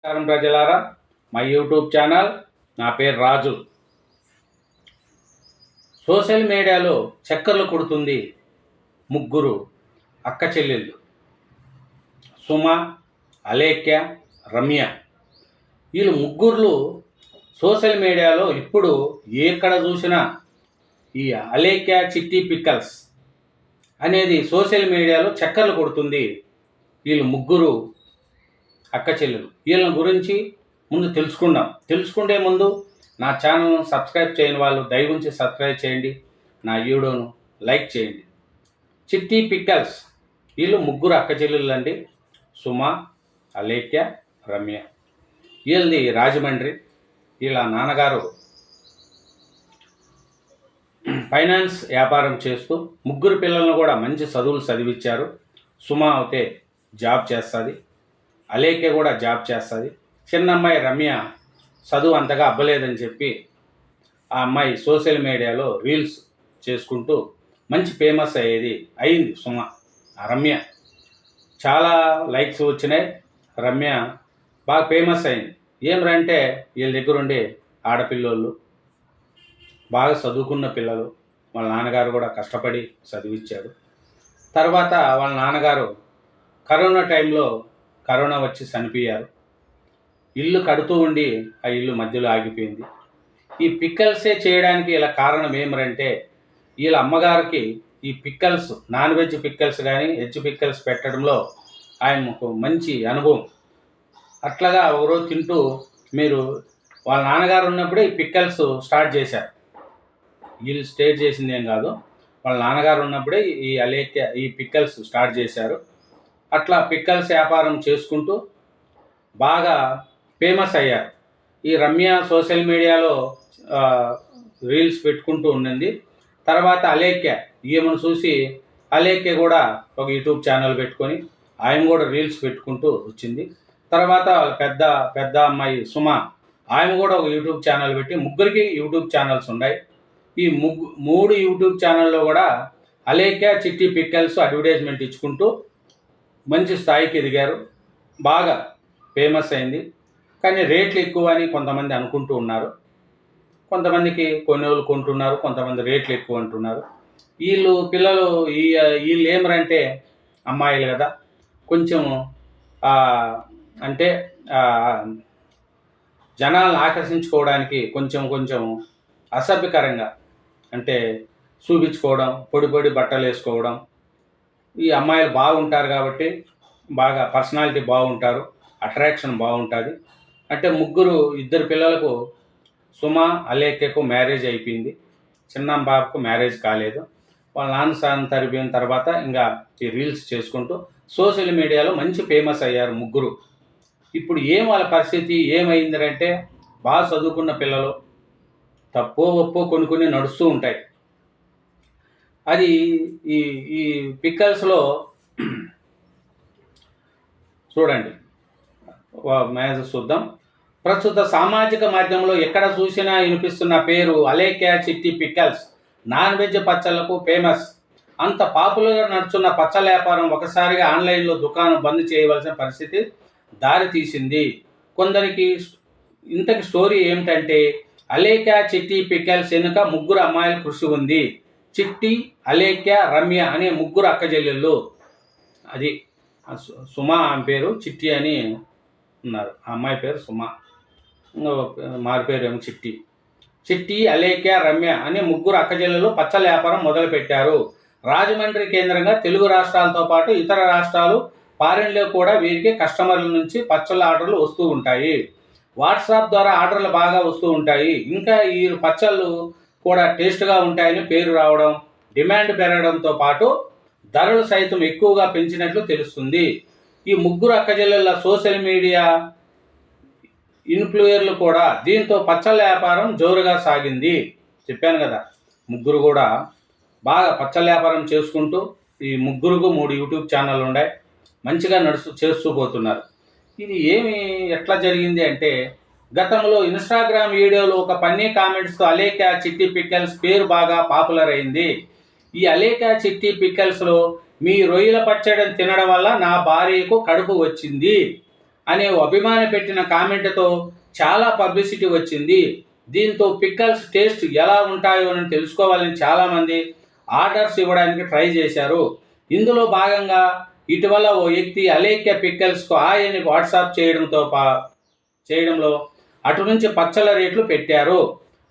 నమస్కారం ప్రజలారా, మా యూట్యూబ్ ఛానల్. నా పేరు రాజు. సోషల్ మీడియాలో చక్కర్లు కొడుతుంది ముగ్గురు అక్క చెల్లెళ్ళు, సుమ, అలేఖ్య, రమ్య. వీళ్ళు ముగ్గురు సోషల్ మీడియాలో ఇప్పుడు ఎక్కడ చూసినా ఈ అలేఖ్య చిట్టి పిక్కల్స్ అనేది సోషల్ మీడియాలో చక్కర్లు కొడుతుంది. వీళ్ళు ముగ్గురు అక్క చెల్లెలు. వీళ్ళ గురించి ముందు తెలుసుకుంటే ముందు నా ఛానల్ను సబ్స్క్రైబ్ చేయని వాళ్ళు దయవుంచి సబ్స్క్రైబ్ చేయండి, నా వీడియోను లైక్ చేయండి. చిట్టి పిక్కల్స్ వీళ్ళు ముగ్గురు అక్క చెల్లెలు అండి. సుమ, అలేఖ్య, రమ్య. వీళ్ళది రాజమండ్రి. వీళ్ళ నాన్నగారు ఫైనాన్స్ వ్యాపారం చేస్తూ ముగ్గురు పిల్లలను కూడా మంచి చదువులు చదివించారు. సుమ అయితే జాబ్ చేస్తుంది, అలేఖ్య కూడా జాబ్ చేస్తుంది. చిన్న అమ్మాయి రమ్య చదువు అంతగా అవ్వలేదని చెప్పి ఆ అమ్మాయి సోషల్ మీడియాలో రీల్స్ చేసుకుంటూ మంచి ఫేమస్ అయింది. సుమ, రమ్య చాలా లైక్స్ వచ్చినాయి. రమ్య బాగా ఫేమస్ అయింది. ఏమరంటే వీళ్ళ దగ్గర ఉండే ఆడపిల్లోళ్ళు బాగా చదువుకున్న పిల్లలు. వాళ్ళ నాన్నగారు కూడా కష్టపడి చదివించాడు. తర్వాత వాళ్ళ నాన్నగారు కరోనా టైంలో కరోనా వచ్చి చనిపోయారు. ఇల్లు కడుతూ ఉండి ఆ ఇల్లు మధ్యలో ఆగిపోయింది. ఈ పిక్కల్సే చేయడానికి ఇలా కారణం ఏమరంటే వీళ్ళ అమ్మగారికి ఈ పిక్కల్స్, నాన్ వెజ్ పిక్కల్స్ కానీ వెజ్ పిక్కల్స్ పెట్టడంలో ఆయనకు మంచి అనుభవం. అట్లాగా ఒకరోజు తింటూ మీరు వాళ్ళ నాన్నగారు ఉన్నప్పుడే ఈ పిక్కల్స్ స్టార్ట్ చేశారు. వీళ్ళు స్టార్ట్ చేసింది ఏం కాదు, వాళ్ళ నాన్నగారు ఉన్నప్పుడే ఈ అలేఖ్య ఈ పిక్కల్స్ స్టార్ట్ చేశారు. అట్లా పిక్కల్స్ వ్యాపారం చేసుకుంటూ బాగా ఫేమస్ అయ్యారు. ఈ రమ్య సోషల్ మీడియాలో రీల్స్ పెట్టుకుంటూ ఉండింది. తర్వాత అలేఖ్య ఈమెను చూసి అలేఖ్య కూడా ఒక యూట్యూబ్ ఛానల్ పెట్టుకొని ఆయన కూడా రీల్స్ పెట్టుకుంటూ వచ్చింది. తర్వాత వాళ్ళ పెద్ద అమ్మాయి సుమ, ఆమె కూడా ఒక యూట్యూబ్ ఛానల్ పెట్టి ముగ్గురికి యూట్యూబ్ ఛానల్స్ ఉన్నాయి. ఈ మూడు యూట్యూబ్ ఛానల్లో కూడా అలేఖ్య చిట్టి పిక్కల్స్ అడ్వర్టైజ్మెంట్ ఇచ్చుకుంటూ మంచి స్థాయికి ఎదిగారు. బాగా ఫేమస్ అయింది. కానీ రేట్లు ఎక్కువ అని కొంతమంది అనుకుంటూ ఉన్నారు. కొంతమందికి కొన్ని వాళ్ళు కొంటున్నారు, కొంతమంది రేట్లు ఎక్కువ అంటున్నారు. పిల్లలు వీళ్ళు ఏమరంటే అమ్మాయిలు కదా, కొంచెం అంటే జనాలను ఆకర్షించుకోవడానికి కొంచెం అసభ్యకరంగా అంటే చూపించుకోవడం, పొడి బట్టలు వేసుకోవడం. ఈ అమ్మాయిలు బాగుంటారు కాబట్టి బాగా పర్సనాలిటీ బాగుంటారు, అట్రాక్షన్ బాగుంటుంది. అంటే ఇద్దరు పిల్లలకు సుమ, అలేఖ్యకు మ్యారేజ్ అయిపోయింది. చిన్న బాబుకు మ్యారేజ్ కాలేదు. వాళ్ళ నాన్న తరిపిన తర్వాత ఇంకా ఈ రీల్స్ చేసుకుంటూ సోషల్ మీడియాలో మంచి ఫేమస్ అయ్యారు ముగ్గురు. ఇప్పుడు వాళ్ళ పరిస్థితి ఏమైందంటే బాగా చదువుకున్న పిల్లలు తప్పో ఒప్పో కొన్ని నడుస్తూ ఉంటాయి. అది ఈ పిక్కల్స్లో చూడండి, మ్యాచెస్ చూద్దాం. ప్రస్తుత సామాజిక మాధ్యమంలో ఎక్కడ చూసినా వినిపిస్తున్న పేరు Alekhya Chitti pickles. Non veg పచ్చళ్లకు ఫేమస్. అంత పాపులర్గా నడుచున్న పచ్చళ్ళ వ్యాపారం ఒకసారిగా ఆన్లైన్లో దుకాణం బంద్ చేయవలసిన పరిస్థితి దారితీసింది కొందరికి. ఇంతకి స్టోరీ ఏమిటంటే అలేఖ్య చిట్టి పిక్కల్స్ వెనుక ముగ్గురు అమ్మాయిల కృషి ఉంది. చిట్టి, అలేఖ్య, రమ్య అనే ముగ్గురు అక్క చెల్లెళ్ళు. అది సుమ ఆమె పేరు, చిట్టి అని ఉన్నారు. ఆ అమ్మాయి పేరు సుమ, మారి పేరు ఏమో చిట్టి. చిట్టి, అలేఖ్య, రమ్య అనే ముగ్గురు అక్క చెల్లెళ్ళు పచ్చళ్ళ వ్యాపారం మొదలుపెట్టారు. రాజమండ్రి కేంద్రంగా తెలుగు రాష్ట్రాలతో పాటు ఇతర రాష్ట్రాలు, ఫారిన్లో కూడా వీరికి కస్టమర్ల నుంచి పచ్చళ్ళ ఆర్డర్లు వస్తూ ఉంటాయి. వాట్సాప్ ద్వారా ఆర్డర్లు బాగా వస్తూ ఉంటాయి. ఇంకా ఈ పచ్చళ్ళు కూడా టేస్ట్గా ఉంటాయని పేరు రావడం, డిమాండ్ పెరగడంతో పాటు ధరలు సైతం ఎక్కువగా పెంచినట్లు తెలుస్తుంది. ఈ ముగ్గురు అక్కచెల్లెళ్ళ సోషల్ మీడియా ఇన్ఫ్లుయర్లు కూడా దీంతో పచ్చళ్ళ వ్యాపారం జోరుగా సాగింది. చెప్పాను కదా, ముగ్గురు కూడా బాగా పచ్చళ్ళ వ్యాపారం చేసుకుంటూ ఈ ముగ్గురుకు 3 యూట్యూబ్ ఛానళ్ళు ఉన్నాయి. మంచిగా చేస్తూ పోతున్నారు. ఇది ఎట్లా జరిగింది అంటే గతంలో ఇన్స్టాగ్రామ్ వీడియోలో ఒక ఫన్నీ కామెంట్స్తో అలేఖ్య చిట్టి పిక్కల్స్ పేరు బాగా పాపులర్ అయింది. ఈ అలేఖ్య చిట్టి పిక్కల్స్లో మీ రొయ్యల పచ్చడిని తినడం వల్ల నా భార్యకు కడుపు వచ్చింది అనే అభిమాని పెట్టిన కామెంట్తో చాలా పబ్లిసిటీ వచ్చింది. దీంతో పిక్కల్స్ టేస్ట్ ఎలా ఉంటాయో అని తెలుసుకోవాలని చాలామంది ఆర్డర్స్ ఇవ్వడానికి ట్రై చేశారు. ఇందులో భాగంగా ఇటీవల ఓ వ్యక్తి అలేఖ్య పిక్కల్స్కు అని వాట్సాప్ చేయడంలో అటు నుంచి పచ్చళ్ళ రేట్లు పెట్టారు.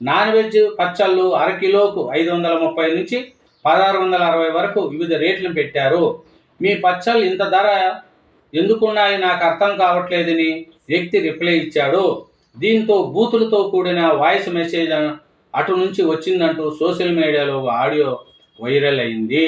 నాన్ వెజ్ పచ్చళ్ళు అరకిలోకు 530 నుంచి 1660 వరకు వివిధ రేట్లను పెట్టారు. మీ పచ్చళ్ళు ఇంత ధర ఎందుకున్నాయి నాకు అర్థం కావట్లేదని వ్యక్తి రిప్లై ఇచ్చాడు. దీంతో బూతులతో కూడిన వాయిస్ మెసేజ్ అటు నుంచి వచ్చిందంటూ సోషల్ మీడియాలో ఆడియో వైరల్ అయింది.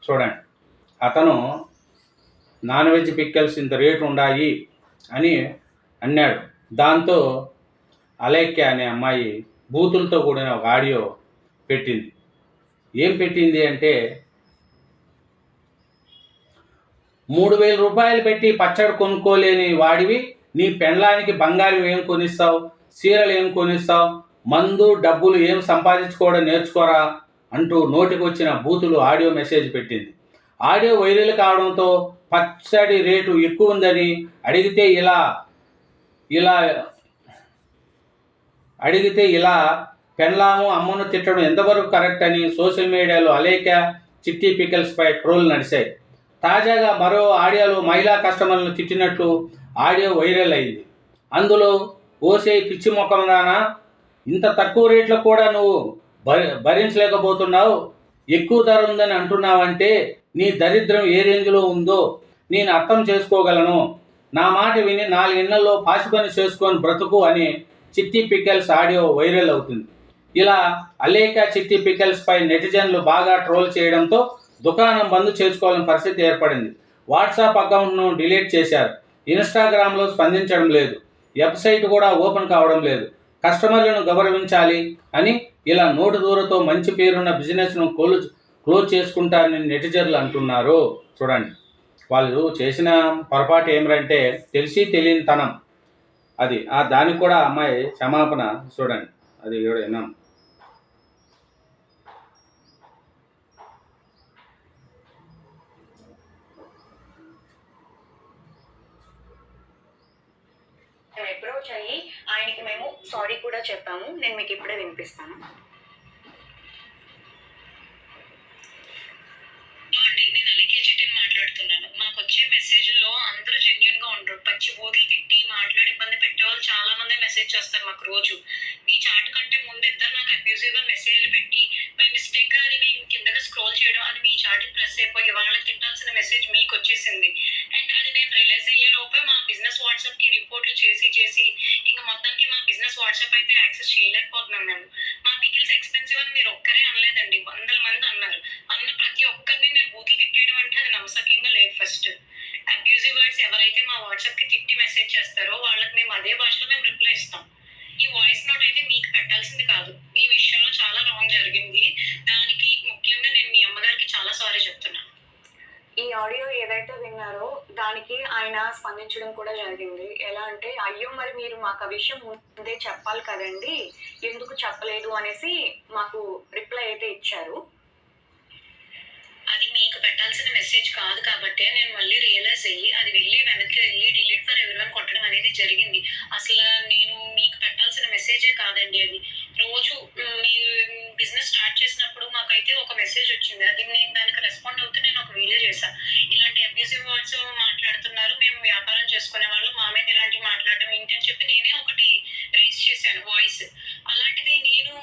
చూడండి, అతను నాన్ వెజ్ పిక్కల్స్ ఇంత రేటు ఉండాయి అని అన్నాడు. దాంతో అలేఖ్య అనే అమ్మాయి బూతులతో కూడిన ఒక ఆడియో పెట్టింది. ఏం పెట్టింది అంటే, 3000 రూపాయలు పెట్టి పచ్చడి కొనుక్కోలేని వాడివి నీ పెండ్లానికి బంగారం ఏం కొనిస్తావు, చీరలు ఏం కొనిస్తావు, మందు డబ్బులు ఏం సంపాదించుకోవడం నేర్చుకోరా అంటూ నోటికి వచ్చిన బూతులు ఆడియో మెసేజ్ పెట్టింది. ఆడియో వైరల్ కావడంతో పచ్చడి రేటు ఎక్కువ ఉందని అడిగితే ఇలా పెండ్లాము అమ్మను తిట్టడం ఎంతవరకు కరెక్ట్ అని సోషల్ మీడియాలో అలేఖ్య చిట్టి పికల్స్పై ట్రోల్ నడిచాయి. తాజాగా మరో ఆడియోలో మహిళా కస్టమర్లను తిట్టినట్లు ఆడియో వైరల్ అయింది. అందులో ఓసే పిచ్చి మొక్కమదానా, ఇంత తక్కువ రేట్లో కూడా నువ్వు భరించలేకపోతున్నావు, ఎక్కువ ధర ఉందని అంటున్నావంటే నీ దరిద్రం ఏ రేంజ్లో ఉందో నేను అర్థం చేసుకోగలను. నా మాట విని 4 ఇళ్లలో పాసిపని చేసుకొని బ్రతుకు అని చిట్టి పికల్స్ ఆడియో వైరల్ అవుతుంది. ఇలా అలేఖ్య చిట్టి పికల్స్పై నెటిజన్లు బాగా ట్రోల్ చేయడంతో దుకాణం బంద్ చేసుకోవాలని పరిస్థితి ఏర్పడింది. వాట్సాప్ అకౌంట్ను డిలీట్ చేశారు. ఇన్స్టాగ్రామ్లో స్పందించడం లేదు. వెబ్సైట్ కూడా ఓపెన్ కావడం లేదు. కస్టమర్లను గౌరవించాలి అని ఇలా నోటు దూరతో మంచి పేరున్న బిజినెస్ను క్లోజ్ చేసుకుంటారని నెటిజన్లు అంటున్నారు. చూడండి, వాళ్ళు చేసిన పొరపాటు ఏమిటంటే తెలిసి తెలియనితనం. అది దానికి కూడా అమ్మాయి క్షమాపణ. చూడండి, అది కూడా విన్నాం. అప్రోచ్ అయ్యి ఆయనకి మేము సారీ కూడా చెప్పాము. నేను మీకు ఇప్పుడే వినిపిస్తాను. నేను అలికే చిట్టిని మాట్లాడుతున్నాను. మాకు వచ్చే మెసేజ్లో అందరూ జెన్యున్ గా ఉండరు. పచ్చి బూతులు తిట్టి మాట్లాడి ఇబ్బంది పెట్టే వాళ్ళు చాలా మంది మెసేజ్ చేస్తారు మాకు రోజు. ఈ చాట్ కంటే ముందు ఇద్దరు నాకు అబ్యూజివ్ గా మెసేజ్లు పెట్టి బై మిస్టేక్ గా అది నేను కిందగా స్క్రోల్ చేయడం, అది మీ చాట్ ప్రెస్ అయిపోయి వాళ్ళకి తిట్టాల్సిన మెసేజ్ మీకు వచ్చేసింది. అండ్ అది నేను రియలైజ్ అయ్యే లోపే మా బిజినెస్ వాట్సాప్ కి రిపోర్ట్లు చేసి ఇంకా మొత్తానికి మా బిజినెస్ వాట్సాప్ అయితే యాక్సెస్ చేయలేకపోతున్నాం మేము. మా పికిల్స్ ఎక్స్పెన్సివ్ అని మీరు ఒక్కరే అనలేదండి, 100 మంది అన్నారు. అన్న ప్రతి ఒక్కరిని నేను బూతులు తిట్టేయడం అంటే అది నమ్మసక్యంగా లేదు. ఫస్ట్ అబ్యూజివ్ వర్డ్స్ ఎవరైతే మా వాట్సాప్ కి తిట్టి మెసేజ్ చేస్తారో వాళ్ళకి మేము అదే భాషలో మేము రిప్లై ఇస్తాం. ఈ వాయిస్ నోట్ అయితే మీకు పెట్టాల్సింది కాదు. ఈ విషయంలో చాలా రాంగ్ జరిగింది. దానికి ముఖ్యంగా నేను మీ అమ్మగారికి చాలా సారీ చెప్తున్నాను. ఈ ఆడియో ఏదైతే విన్నారో దానికి ఆయన స్పందించడం కూడా జరిగింది. ఎలా అంటే, అయ్యో మరి మీరు మాకు ఆ విషయం ముందే చెప్పాలి కదండి, ఎందుకు చెప్పలేదు అనేసి మాకు రిప్లై అయితే ఇచ్చారు. అది మీకు పెట్టాల్సిన మెసేజ్ కాదు కాబట్టి నేను మళ్ళీ రియలైజ్ అయ్యి అది వెనక్కి వెళ్ళి డిలీట్ ఫర్ ఎవరీవన్ కొట్టడం అనేది జరిగింది. అసలు నేను మీకు పెట్టాల్సిన మెసేజే కాదండి అది. రోజు మీరు బిజినెస్ స్టార్ట్ చేసినప్పుడు మాకైతే ఒక మెసేజ్ వచ్చింది. అది నేను దానికి రెస్పాండ్ అవుతూ నేను ఒక వీడియో చేశాను. ఇలాంటి అబ్యూజివ్ వర్డ్స్ మాట్లాడుతున్నారు, మేము వ్యాపారం చేసుకునే వాళ్ళు, మా మీద ఇలాంటివి మాట్లాడడం ఏంటి అని చెప్పి నేనే ఒకటి రైజ్ చేశాను వాయిస్. అలాంటిది నేను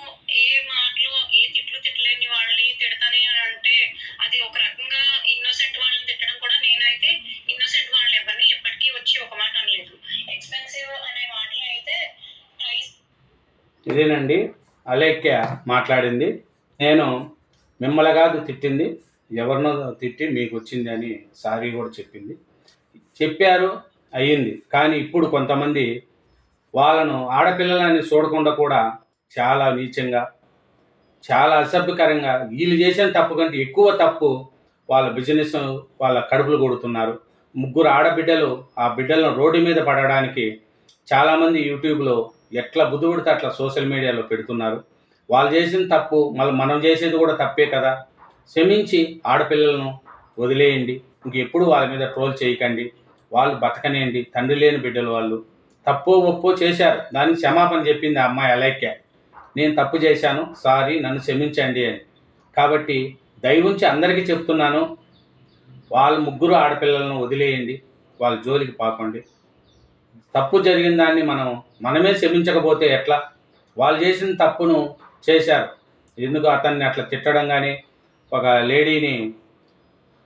ఏ మాటలు ఏ తిట్టలేని వాళ్ళని తిడతానే అని అంటే అది ఒక రకంగా ఇన్నోసెంట్ వాళ్ళని తిట్టడం కూడా. నేనైతే ఇన్నోసెంట్ వాళ్ళని ఎవరిని ఎప్పటికీ వచ్చి ఒక మాట అనలేదు. ఎక్స్పెన్సివ్ అనే మాటలు అయితే ఇదేనండి అలేఖ్య మాట్లాడింది. నేను మిమ్మల్ని కాదు తిట్టింది, ఎవరినో తిట్టి మీకు వచ్చింది అని సారీ కూడా చెప్పారు, అయ్యింది. కానీ ఇప్పుడు కొంతమంది వాళ్ళను ఆడపిల్లలని చూడకుండా కూడా చాలా నీచంగా, చాలా అసభ్యకరంగా వీళ్ళు చేసిన తప్పు కంటే ఎక్కువ తప్పు వాళ్ళ బిజినెస్ వాళ్ళ కడుపులు కొడుతున్నారు. 3 ఆడబిడ్డలు ఆ బిడ్డలను రోడ్డు మీద పడడానికి చాలామంది యూట్యూబ్లో ఎట్లా బుద్ధుడితే అట్లా సోషల్ మీడియాలో పెడుతున్నారు. వాళ్ళు చేసిన తప్పు మళ్ళీ మనం చేసేది కూడా తప్పే కదా. క్షమించి ఆడపిల్లలను వదిలేయండి. ఇంకెప్పుడు వాళ్ళ మీద ట్రోల్ చేయకండి. వాళ్ళు బతకనేయండి, తండ్రి లేని బిడ్డలు వాళ్ళు. తప్పో ఒప్పో చేశారు, దానికి క్షమాపణ చెప్పింది ఆ అమ్మాయి అలేఖ్య. నేను తప్పు చేశాను, సారీ, నన్ను క్షమించండి అని. కాబట్టి దయవుంచి అందరికీ చెప్తున్నాను, వాళ్ళ ముగ్గురు ఆడపిల్లలను వదిలేయండి, వాళ్ళ జోలికి పాకండి. తప్పు జరిగిన దాన్ని మనమే క్షమించకపోతే ఎట్లా? వాళ్ళు చేసిన తప్పును చేశారు, ఎందుకు అతన్ని అట్లా తిట్టడం కానీ, ఒక లేడీని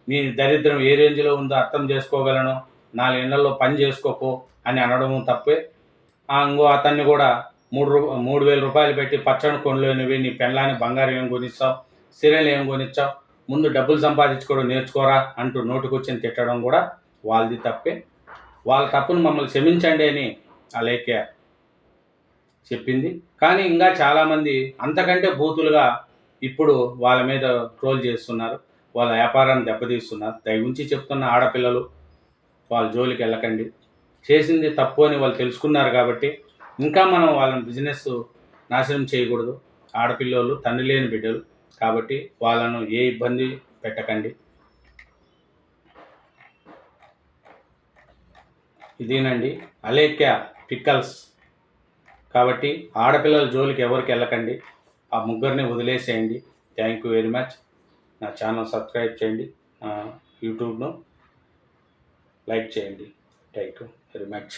నీ దరిద్రం ఏ రేంజ్లో ఉందో అర్థం చేసుకోగలను, 4 ఇళ్లలో పని చేసుకోపో అని అనడము తప్పే. ఇంకో అతన్ని కూడా 3,000 రూపాయలు పెట్టి పచ్చడి కొనలేనివి నీ పెళ్ళాన్ని బంగారం ఏం కొనిస్తావు, సీరియల్ ఏం కొనిచ్చావు, ముందు డబ్బులు సంపాదించుకోవడం నేర్చుకోరా అంటూ నోటుకొచ్చిన తిట్టడం కూడా వాళ్ళది తప్పే. వాళ్ళ తప్పును మమ్మల్ని క్షమించండి అని అలేఖ్య చెప్పింది. కానీ ఇంకా చాలామంది అంతకంటే బూతులుగా ఇప్పుడు వాళ్ళ మీద ట్రోల్ చేస్తున్నారు, వాళ్ళ వ్యాపారాన్ని దెబ్బతీస్తున్నారు. దయవుంచి చెప్తున్న ఆడపిల్లలు వాళ్ళ జోలికి వెళ్ళకండి. చేసింది తప్పు అని వాళ్ళు తెలుసుకున్నారు కాబట్టి ఇంకా మనం వాళ్ళని బిజినెస్ నాశనం చేయకూడదు. ఆడపిల్లలు తండ్రి లేని బిడ్డలు కాబట్టి వాళ్ళను ఏ ఇబ్బంది పెట్టకండి. ఇదేనండి అలేఖ్య పిక్కల్స్. కాబట్టి ఆడపిల్లల జోలికి ఎవరికి వెళ్ళకండి, ఆ ముగ్గురిని వదిలేసేయండి. Thank you very much. నా ఛానల్ సబ్స్క్రైబ్ చేయండి, యూట్యూబ్ను లైక్ చేయండి. Thank you very much.